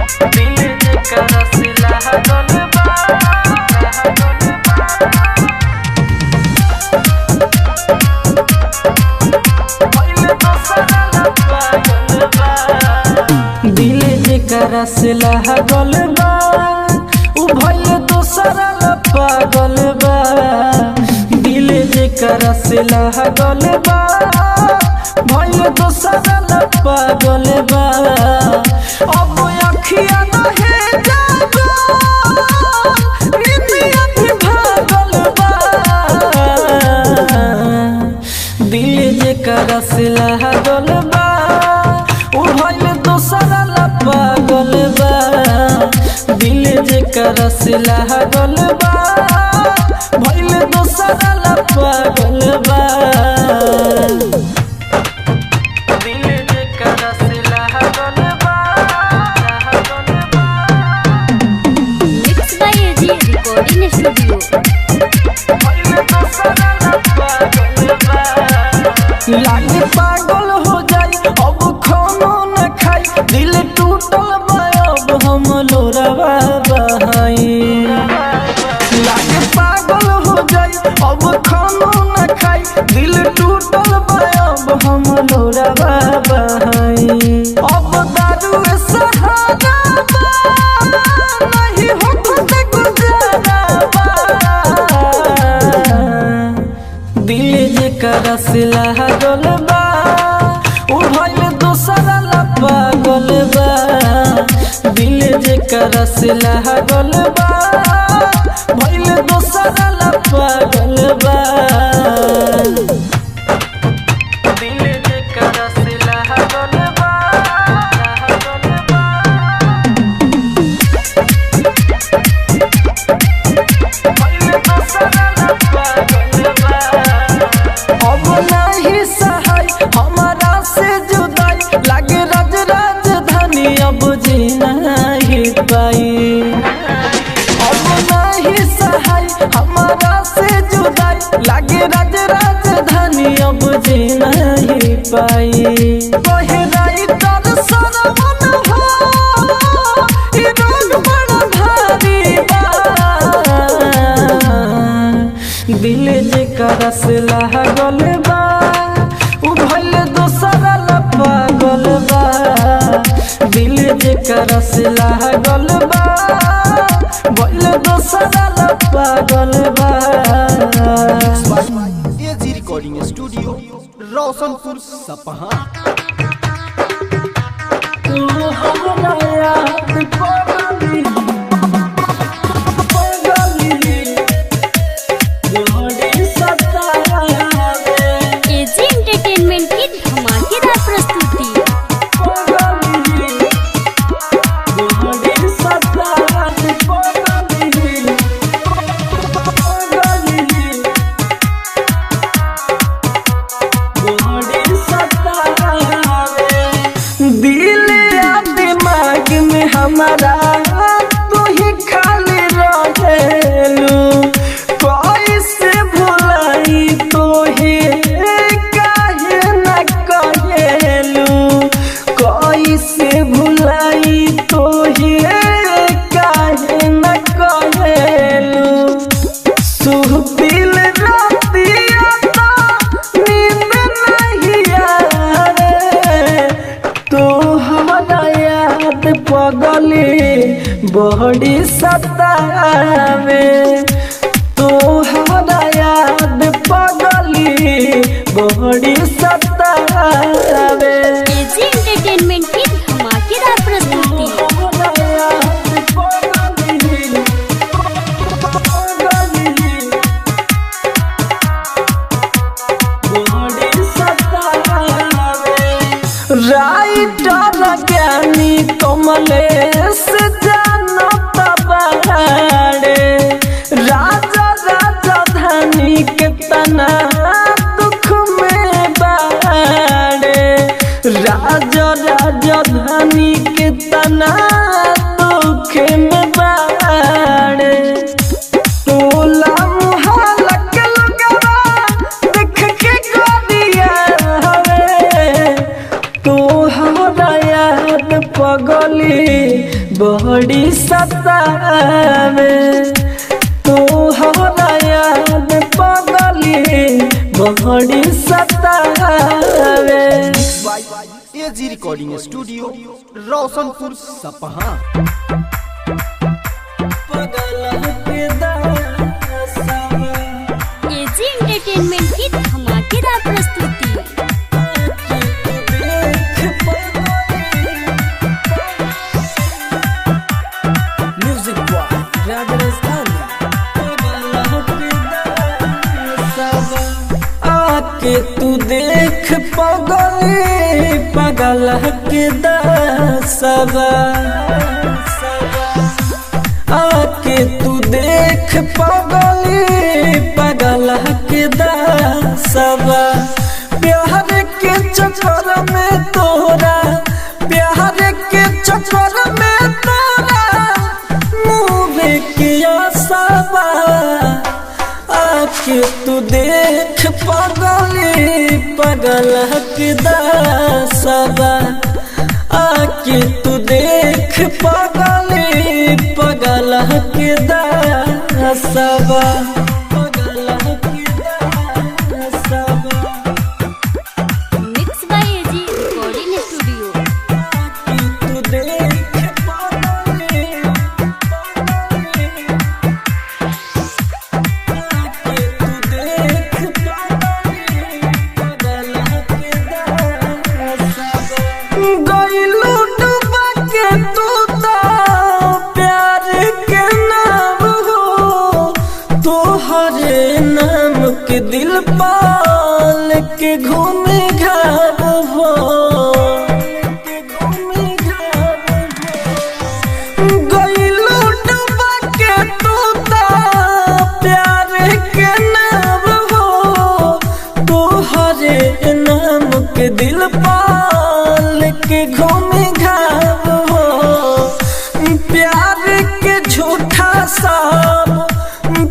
दिल जेकरा से लागल बा भइल दोसरा ला पागल बा दिल जेकरा से लागल बा उ भइल दोसरा ला पागल बा दिल जेकरा से लागल बा भइल दोसरा ला पागल बा अब अखियां नहे जाबो निंदिया भी भागल बा दिल जेकरा से लागल बा उ भइल दोसरा ला पागल बा दिल जेकरा से लागल बा भइल दोसरा ला पागल बा दिल जेकरा से लागल बा mix by AG recording studio. भइल दोसरा ला पागल बा लागे पागल हो जाई अब खानो न खाई दिल टूटल बा अब हम लोरवा बहाई लागे पागल हो जाई अब खानो न खाई दिल टूटल बा अब हम लोरवा बहाई अब दारू सहारा बा नहीं होत गुजारा बा दिल जेकरा से लागल बा उ भइल दोसरा ला पागल बा दिल जेकरा से लागल बा भइल दोसरा ला पागल बा दिल जेकरा से लागल बा भइल दोसरा ला पागल बा अब नहीं सहाय हमारा से जुदाई लागे राज राजधानी अब जीना ही पाई अब नहीं सहाय हमारा से जुदाई लागे राज राजधानी अब जीना ही पाई बहराई तर सरमन हो ई रोग बड़ा भारी बा दिल जेकरा से लागल बा उ भइल दोसरा ला पागल बा दिल जेकरा से लागल बा भइल दोसरा ला पागल बा एजी रिकॉर्डिंग स्टूडियो रोशनपुर सपहा। तू हमरा याद पगली जोड़ी सतावे एजी एंटरटेनमेंट की धमाकेदार प्रस्तुति। दिल या दिमाग में हमारा तू ही खाली रहेलू कैसे भुलाई तो ही काहे न कहेलू कैसे भुलाई तो ही काहे न कहेलू सुहबिल रातिया तो नींद नहीं आवे तो हमारा याद पगली बड़ी सतावे तो हमारा याद पगली बड़ी सतावे एजी एंटरटेनमेंट की धमाकेदार प्रस्तुति। हमारा याद पगली बड़ी सतावे राइटर ज्ञानी कमलेश जानत बाड़े राजा राजधानी के तना दुख में बाड़े राजा राजधानी के तना दुख में बाड़े टोला मुहल्ला के लोगवा देख के गोरिया हवे तो हमारा याद पगली बड़ी सतावे तोहरा याद पगली बड़ी सतावे। AG recording studio Roshanpur Sapaha. AG entertainment की धमाकेदार प्रस्तुति। Music boy Rajasthani. आके तू देख पगली पगल के दसवा। आके तू देख पगली पगल के दसवा। प्यार के चक्कर में तोरा प्यार के चक्कर में तोरा मुँह किया सबा। आके तू देख पगली पगल के दसवा। आके तू देख पगली पगल के दसवा। Mix by AG recording studio. तू देख पगली गइलू डूबा के तू तो प्यार के नाम हो। तोहरे नाम के दिल पाल के घूमे घाव हो। गइलू डूबा के तू तो प्यार के नाम हो। तोहरे नाम के दिल पाल के घूमे घाव हो। प्यार के झूठा सब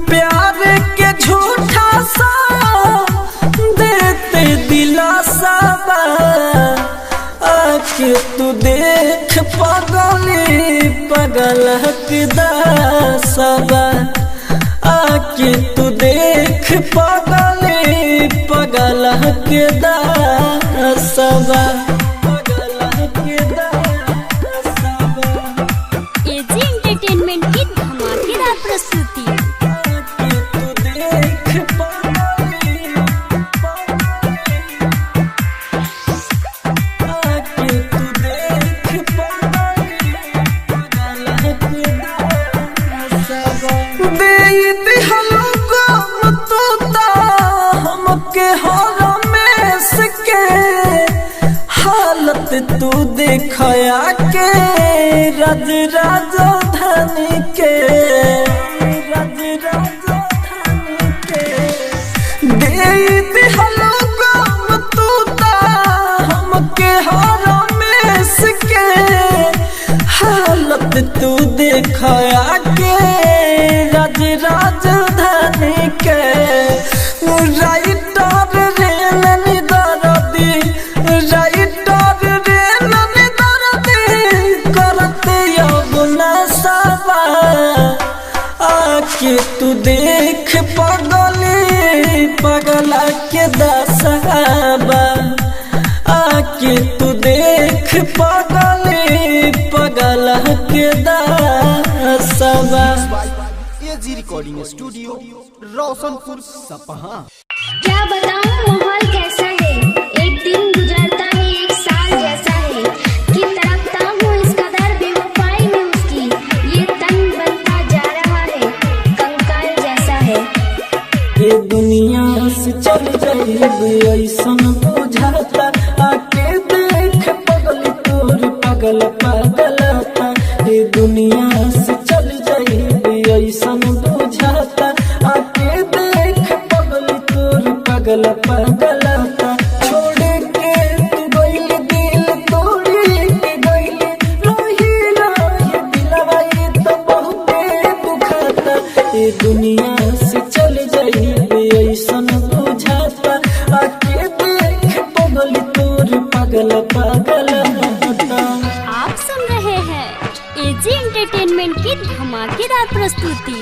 प्यार के झूठा सब देते दिलासा। आके तू देख पगली पगल के दसवा। आके तू देख पगली पगल के दसवा। एजी एंटरटेनमेंट की धमाकेदार प्रस्तुति। हालत तू देखया के रज राजधानी के रज राजधानी के दे दिहलो गम तू ता हमके हरमेश के। हालत तू देखया के रज राजधानी के। राइटर रे ननी दरदी राइटर रे ननी दरदी करते अब नशा। आके तू देख पगली पगला के दसवा। आके तू देख पगली पगला के दसवा। एजी रिकॉर्डिंग स्टूडियो रोशनपुर सपहा। क्या बताऊं माहौल कैसा है। एक दिन गुजरता है एक साल जैसा है कि तड़पता हूँ इस कदर बेवफाई में उसकी। ये तन बनता जा रहा है कंकाल जैसा है। ये दुनिया से चल जाइए ऐसन बुझाता। आके देख पगली तोर पगल पगलता। ये दुनिया से चल जाइए ऐसन बुझाता। आके देख पगली तोर पगल पगलता। छोड़ के तू गइल दिल तोड़ी के गइल रही रही दिलवा ये तो बहुते दुखाता। ये दुनिया से चल जाइए ऐसन बुझाता। आके देख पगली तोर पगल पगलता। आप सुन रहे एजी एंटरटेनमेंट की धमाकेदार प्रस्तुति।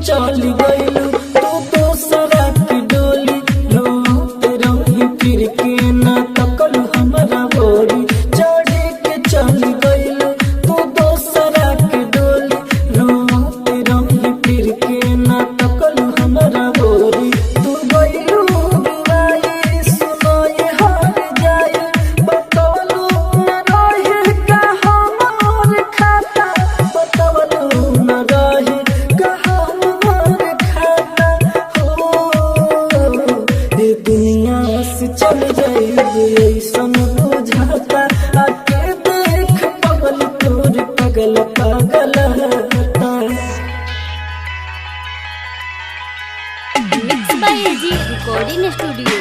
चल गइलू तू दोसरा की डोली रोते रही फिर के ना तकलू हमरा बोरी चढ़े के चल गइलू तू दोसरा की डोली रोते रही फिर के ना तकलू हमरा बोरी तू गइलू बिनाई सुनाई हार जाए बतवलू न रहे का हमार खाता बतवलू न रहे दुनिया से चल जाए ऐसन बुझाता आके देख पगल तोर पगल पागल होता। Mix by AG recording studio.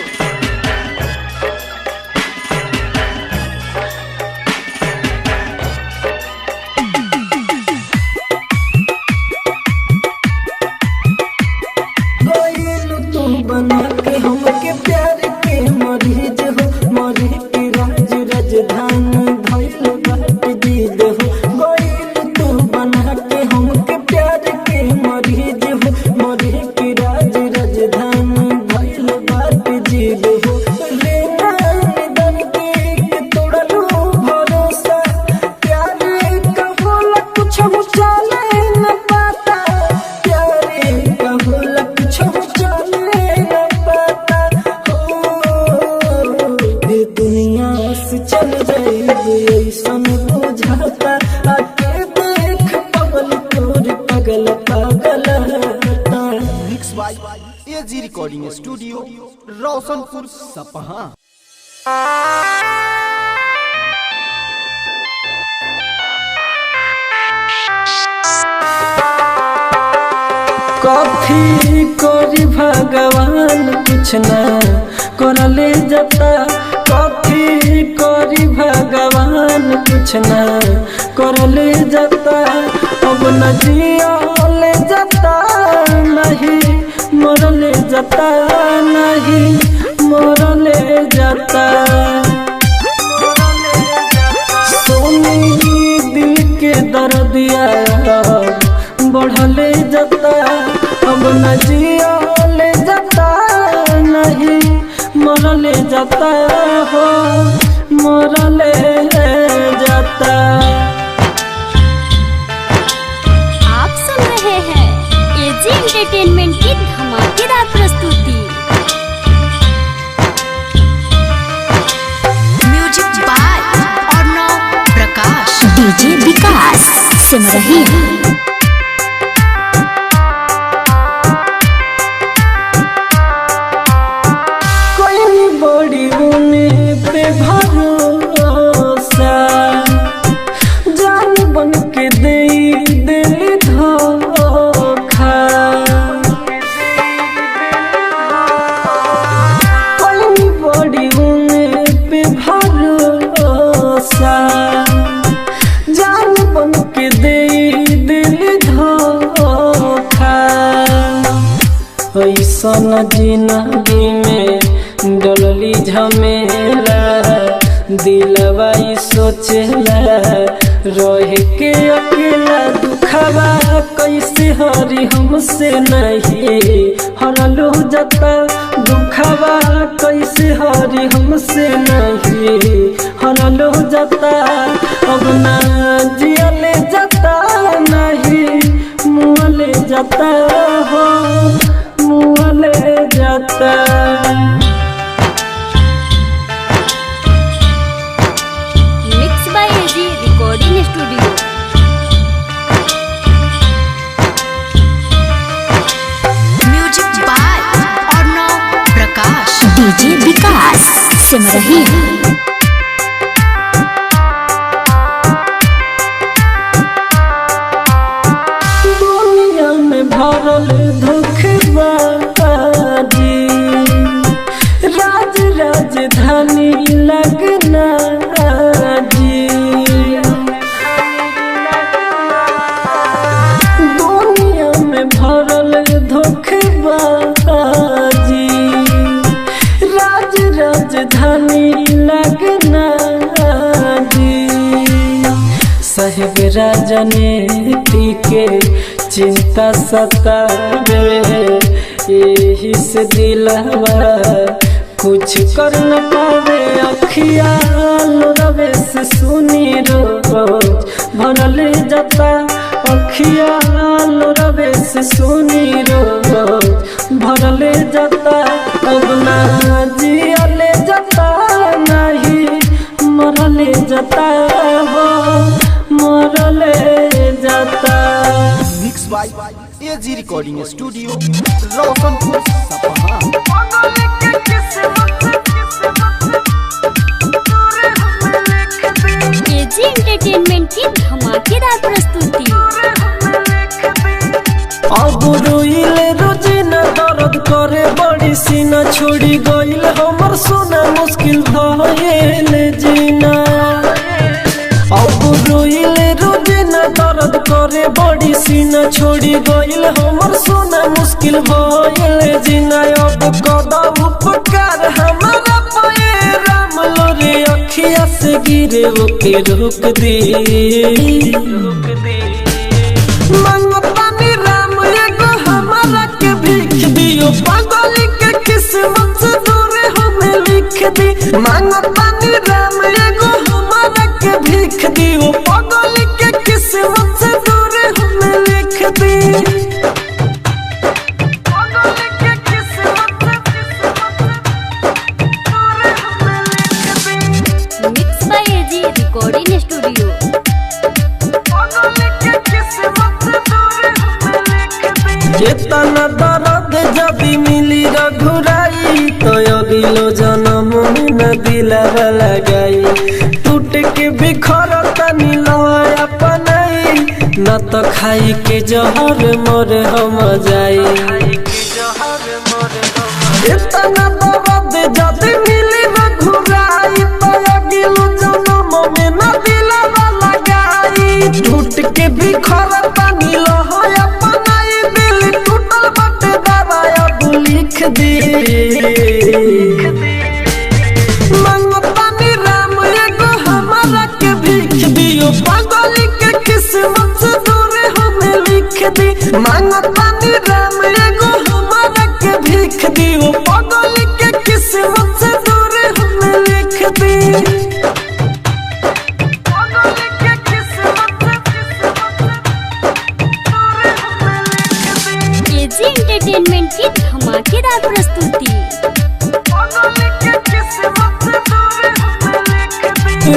बना के हमके प्यार के मरीज हो मरी के राजधान धैल बाट जीद हो गइल तू बना के हमके प्यार के मरीज हो मरी के राजधान धैल बाट जीद हो रे निदन के तोड़लू भरोसा प्यार का होला कुछ हो चले न पाता प्यार का होला कुछ हो चले दुनिया से चल जाए ऐसन बुझाता आके देख पगल तोर पगल पागल होता। Mix by AG recording studio Roshanpur Sapaha. कथी करी भगवान कुछ ना करले जाता कथी करी भगवान कुछ ना करले जाता अब न जियले जाता नहीं मरले जाता नहीं मरले जाता सोनी दिल के दर्दिया बढ़ले जाता अब न जियले जाता नहीं मरले जाता हो मरले जाता। आप सुन रहे हैं एजी एंटरटेनमेंट की धमाकेदार प्रस्तुति। Music by Arnav Prakash DJ Vikas Simrahi. बड़ी उने पे भरोसा जान बन के दे दिल धोखा बड़ी उने पे भरोसा जान बन के दे दिल धोखा ऐसन जिंदगी में डोलली झमेला दिलवा सोचला रह के अकेला दुखवा कैसे हरी हमसे नहीं हरलू जाता दुखवा कैसे हरी हमसे नहीं हरलू जाता अब ना जियले जाता नहीं मुँहले जाता हो मुँहले जाता। Recording studio. Music by Arnav Prakash DJ Vikas Simrahi. राजनीति के चिंता सतावे, यही से दिलवा कुछ कर न पावे। अखिया लोरवे से सुनी रोज भरल जाता, अखिया लोरवे से सुनी रोज भरल जाता। अब ना जियले जाता, नहीं मरले जाता, हो मरले जाता। Mix by AG recording studio Roshanpur Sapaha. AG entertainment की धमाकेदार प्रस्तुति। अब रोइले रोजिना दर्द करे बड़ी सीना, छोड़ी गइल हमर सोना मुश्किल भइल जीना। अब रोइले रोजिना दर्द करे बड़ी सीना, छोड़ी गइल हमर सोना मुश्किल भइल जीना। अब कदम उपकार हमारा पे राम लोरे अखिया से गिरे ओके रोक दे। मंगतानी राम एगो हमारा के भीख दियो, पागल के किस्मत से दूर हमें लिख दी। मंगतानी राम एगो हमारा के भीख दियो, पागल के किस्मत से दूर हमें लिख दी। Mix by AG recording studio. जितना दर्द जदी मिली रघुराई, तो अगिलो जन्म में न दिलवा लगाई। टूट के बिखर तनी लय अपनाई, न तो खाई के जहर मोर हम जाई। जितना दर्द जदी मिली रघुराई, तो अगिलो जन्म में न दिलवा लगाई। टूट के बिखर तनी लय अपनाई, दिल टूटल बटे दवाया लिख दे। मंगतानी राम एगो हमारा के भीख दियो, पागल के किस्मत से दूर हमें लिख दी। मंगतानी राम एगो हमारा के भीख दियो, पागल के किस्मत से दूर हमें लिख दी। एजी एंटरटेनमेंट की धमाकेदार प्रस्तुति।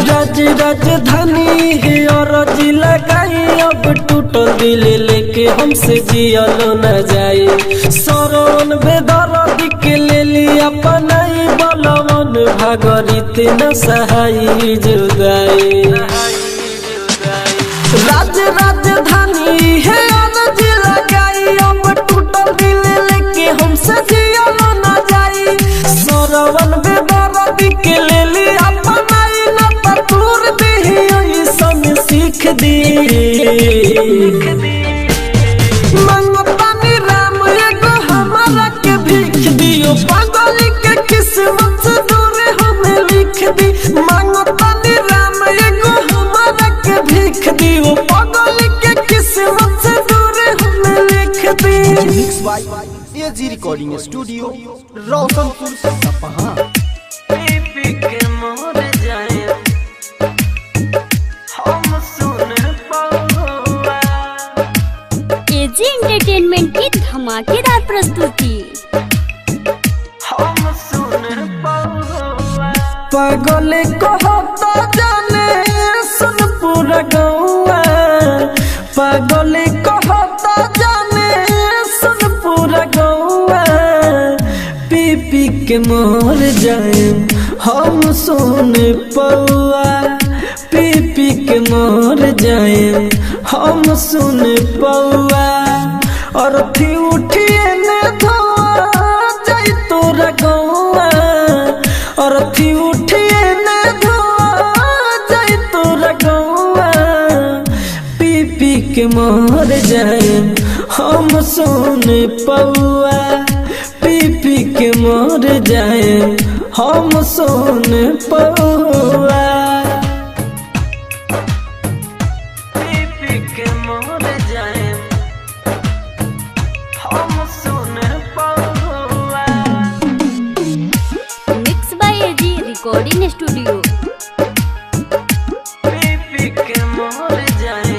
राज राजधानी है और जिला गाई, अब टूटल दिल लेके हमसे जियल न जाए। सरवन बेदर्द के ले लिया अपनाई, बलवन भागरित न सहाई जुदाई। राज राजधानी है और जिला गाई, अब टूटल दिल लेके हमसे जियल न जाए। सरवन बेदर्द के ले लिया अपनाई, न तूर दे ऐसन सीख दी। मंगतानी राम एगो हमारा के भीख दियो, पागल के किस्मत से दूर हमें लिख दी। मंगतानी राम एगो हमारा के भीख दियो, पागल के किस्मत से दूर हमें लिख दी। Mix by AG recording studio Roshanpur Sapaha. AG entertainment की धमाकेदार प्रस्तुति। पागल कहता जाने सुन पूरा गौआ, पागल कहता जाने सुन पूरा गौआ। पी पी के मोर जाए हम सुन पौआ, पी पी के मोर जाए हम सुन पौआ। और थी उठिए ने धोआ जाई तोरा गौआ, और थी उठिए ने धोआ जाई तोरा गौआ। पी पी के मोर जाए हम सुन पौआ, पी पी के मोर जाए हम सुन पौआ। के मोर जाए हम सुन पौआ। Mix by AG recording studio. पी के मोर जाए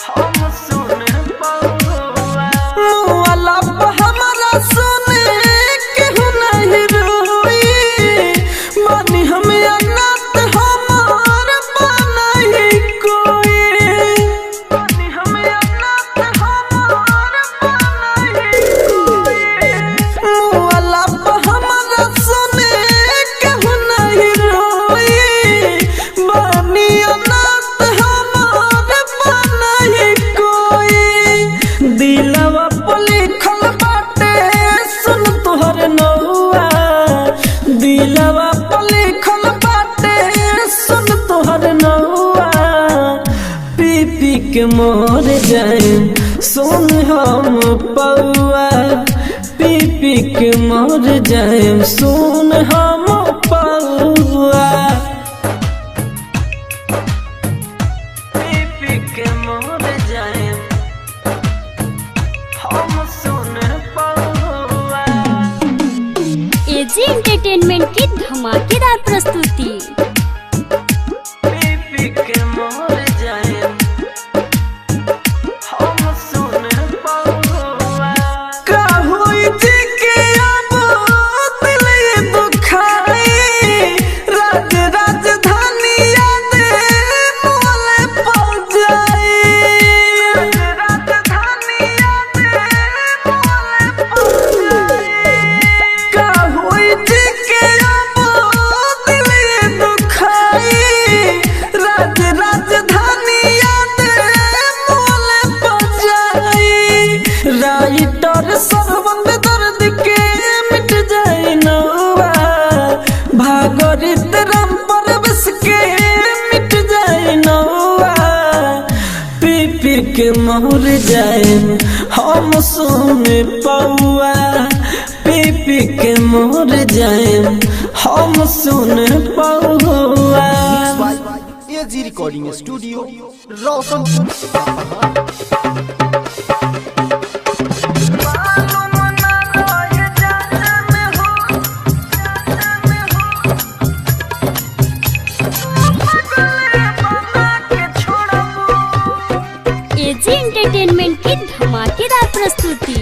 हम सुन पौआ। मुआला पे हमारा सुने केहू नहीं रोई, मानी हमें अनाथ हमार बनाई कोई, मानी हमें अनाथ हमार बनाई कोई। मुआला पे हमारा सुने केहू नहीं रोई, मानी अनाथ हमार बनाई कोई। दिलवा पे लिखल बाटे सुन तोहर नौआ, दिलवा पे लिखल बाटे सुन तोहर नौआ। पी के मोर जाए सुन हम पौआ, पी के मोर जाए सुन हम पौआ। पी के मोर जाए हम सुन पौआ। एजी एंटरटेनमेंट की धमाकेदार प्रस्तुति। पी के मोर जाए हम सुन पौआ। का होई जी के अब दिल ये दुखाई, राज राजधानी याद मोले पड़ जाई, राजधानी याद मोले पड़ जाई। का होई जी के अब दिल ये दुखाई, राज राजधानी याद मोले पड़ जाई। राइटर सरबंद दर्द के मिट जाए नौआ, भागरित राम परवेश के मिट जाए नौआ। पी के मोर जाए हम सुन पौआ, पी के मोर जाए हम सुन पौआ। AG recording studio Roshanpur. AG entertainment की धमाकेदार प्रस्तुति।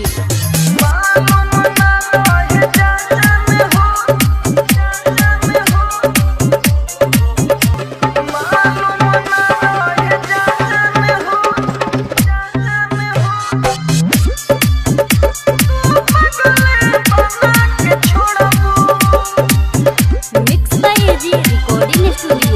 Mix by AG recording studio.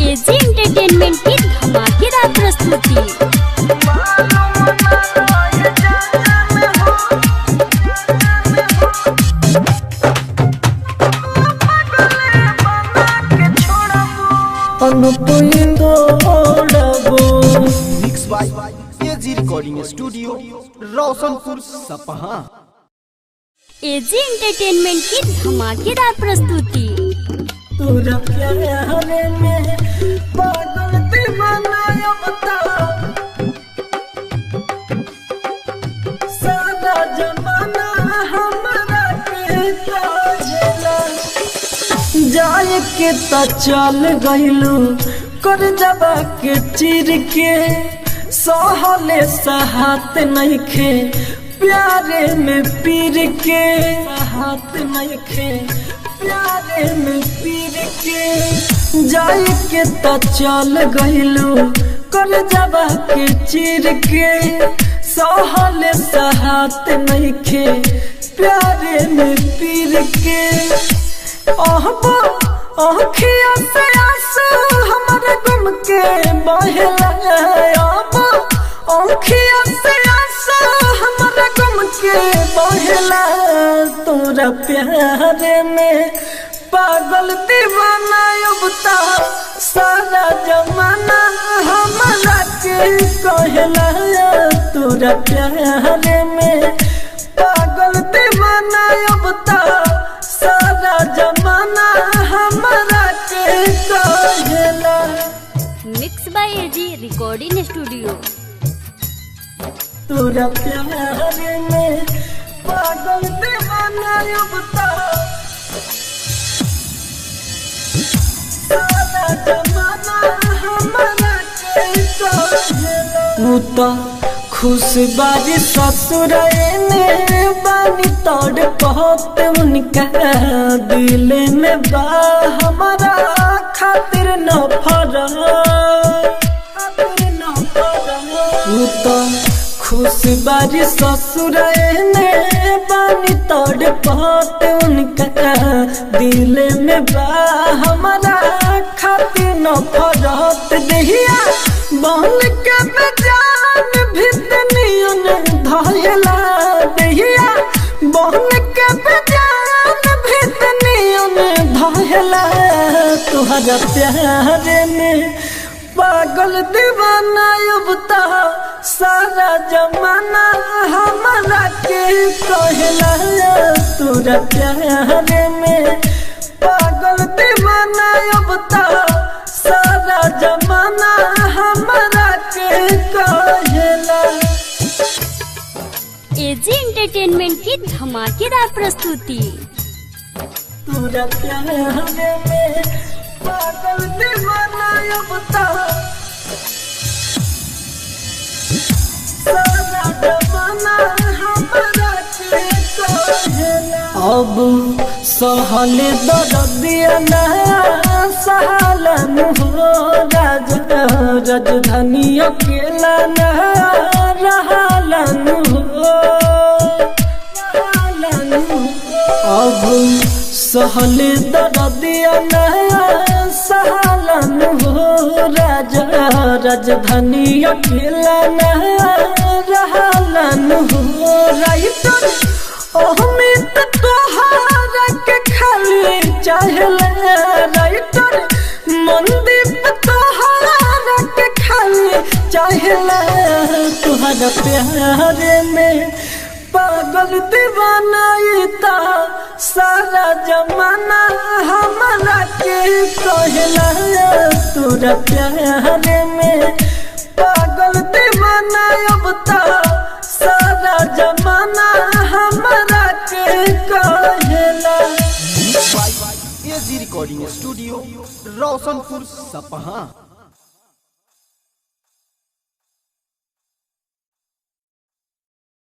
AG entertainment की धमाकेदार प्रस्तुति। Mix by AG recording studio Roshanpur Sapaha. AG entertainment की धमाकेदार प्रस्तुति। तोरा प्यार में पागल दीवाना बता, सारा जमाना हमारा के ताजला। जाए के त चल गइलू कर जबा के चीर के, सहले सहात नइखे प्यारे में पीर के, हाथ नइखे प्यारे में पीर के। जाए के त चल गइलू कर जबा के चीर के, सहले सहात नइखे प्यारे में पीर के। आँखिया से आंसू हमारे गुम के बहला, आँखिया से आंसू हमारे गुम के बहला। तोरा प्यार में पागल दीवाना अब ता सारा जमाना हमरा के कहला तोरा प्यार में पागल दीवाना अब ता सारा जमाना हमरा के कहला। Mix by AG recording studio. तोरा प्यार में पागल दीवाना अब ता सारा जमाना हमरा के कहला। तू तो खुश बाजी ससुर में बानी तोड़ बहुत उनका दिल में बा हमारा खातिर न फरक तू तो खुश बाजी ससुर में बानी तोड़ बहुत उनका दिल में बा हमारा खातिर न फरक दहिया बहन के बेजान भितनियन धयला दहिया बहन के बेजान भितनियन धयला तुहरा प्यार में पागल दीवाना अब ता सारा जमाना हमरा के कहला तोरा प्यार में पागल दीवाना अब ता सारा जमाना हमरा के कहला। एजी एंटरटेनमेंट की धमाकेदार प्रस्तुति। तोरा प्यार में पागल दीवाना अब ता सारा जमाना हमरा के कहला। अब सहल दर्दिया ना सहलन हो राजधानी अकेला ना रहलन हो अब सहल दर्दिया ना सहलन हो राजधानी अकेला ना रहलन हो। राइटर अमित तोहरा के खाली चाहला राइटर मनदीप तोहरा के खाली चाहला तुहरा प्यार में पागल दीवाना ता सारा जमाना हमरा के कहला तोरा प्यार में पागल दीवाना अब ता सारा जमाना हमरा के कहला। एजी रिकॉर्डिंग स्टूडियो रोशनपुर सपहा।